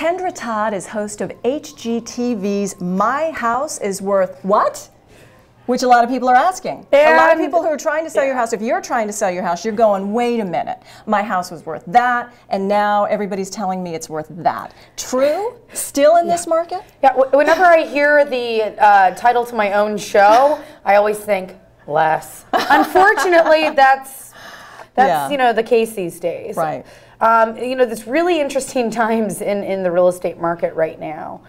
Kendra Todd is host of HGTV's My House is Worth What? Which a lot of people are asking. A lot of people who are trying to sell your house, if you're trying to sell your house, you're going, wait a minute, my house was worth that, and now everybody's telling me it's worth that. True? Still in this market? Yeah, whenever I hear the title to my own show, I always think, less. Unfortunately, that's you know, the case these days. Right. You know, there's really interesting times in the real estate market right now.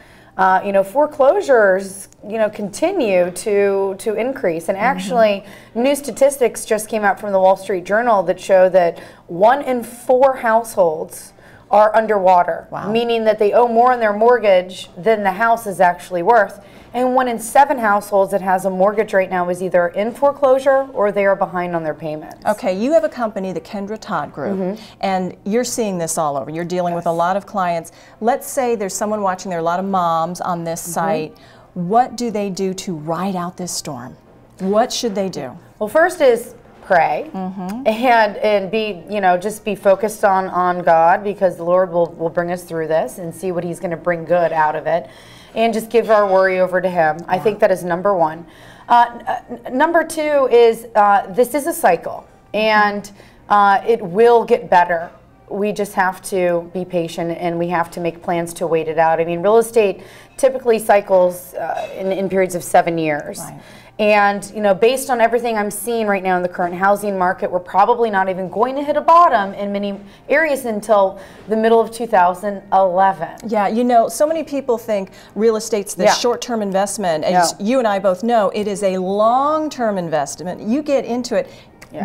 You know, foreclosures, you know, continue to increase. And actually, new statistics just came out from the Wall Street Journal that show that 1 in 4 households are underwater, meaning that they owe more on their mortgage than the house is actually worth. And 1 in 7 households that has a mortgage right now is either in foreclosure or they are behind on their payments. Okay, you have a company, the Kendra Todd Group, and you're seeing this all over. You're dealing with a lot of clients. Let's say there's someone watching, there are a lot of moms on this site. What do they do to ride out this storm? What should they do? Well, first is pray and be, you know, just be focused on God, because the Lord will bring us through this and see what He's going to bring good out of it. And just give our worry over to Him. I think that is number one. Number two is this is a cycle, and it will get better. We just have to be patient, and we have to make plans to wait it out. I mean, real estate typically cycles in periods of 7 years. Right. And, you know, based on everything I'm seeing right now in the current housing market, we're probably not even going to hit a bottom in many areas until the middle of 2011. Yeah, you know, so many people think real estate's this short-term investment. As you and I both know, it is a long-term investment. You get into it.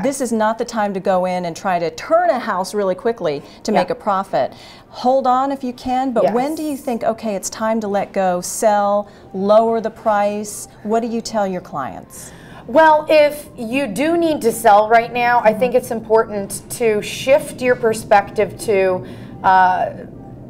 This is not the time to go in and try to turn a house really quickly to make a profit. Hold on if you can, but when do you think, okay, it's time to let go, sell, lower the price? What do you tell your clients? Well, if you do need to sell right now, I think it's important to shift your perspective to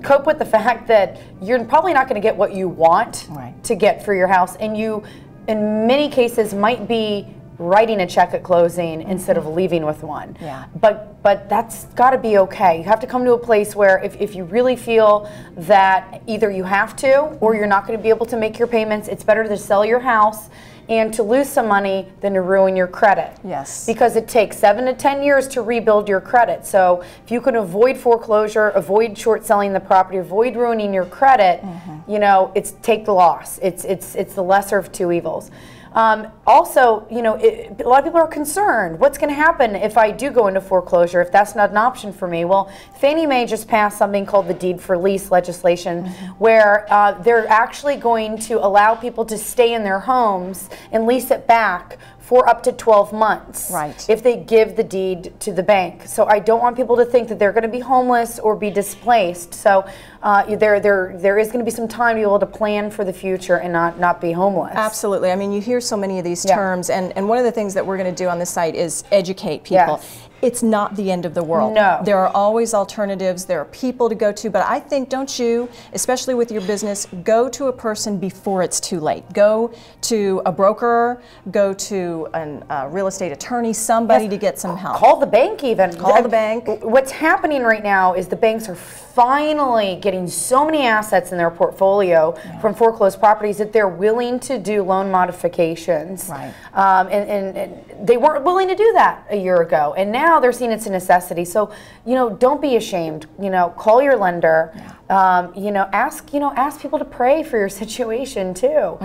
cope with the fact that you're probably not going to get what you want to get for your house, and you, in many cases, might be writing a check at closing instead of leaving with one. But that's got to be okay. You have to come to a place where if you really feel that either you have to or you're not going to be able to make your payments, it's better to sell your house and to lose some money than to ruin your credit. Yes. Because it takes 7 to 10 years to rebuild your credit. So if you can avoid foreclosure, avoid short selling the property, avoid ruining your credit, you know, it's take the loss. It's the lesser of two evils. Also, you know, a lot of people are concerned. What's going to happen if I do go into foreclosure, if that's not an option for me? Well, Fannie Mae just passed something called the Deed for Lease legislation, where they're actually going to allow people to stay in their homes and lease it back for up to 12 months if they give the deed to the bank. So I don't want people to think that they're going to be homeless or be displaced. So there is going to be some time to be able to plan for the future and not be homeless. Absolutely. I mean, you hear so many of these terms, and one of the things that we're going to do on this site is educate people. It's not the end of the world. No. There are always alternatives. There are people to go to, but I think, don't you, especially with your business, go to a person before it's too late. Go to a broker, go to a real estate attorney, somebody to get some help. Call the bank even. Call the bank. What's happening right now is the banks are finally getting so many assets in their portfolio from foreclosed properties that they're willing to do loan modifications. And they weren't willing to do that a year ago, and now they're seeing it's a necessity. So, you know, don't be ashamed. You know, call your lender. You know, ask people to pray for your situation too,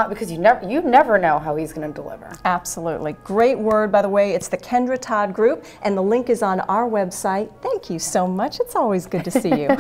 because you never know how He's going to deliver. Absolutely. Great word, by the way. It's the Kendra Todd Group, and the link is on our website. Thank you so much. It's always good to see you.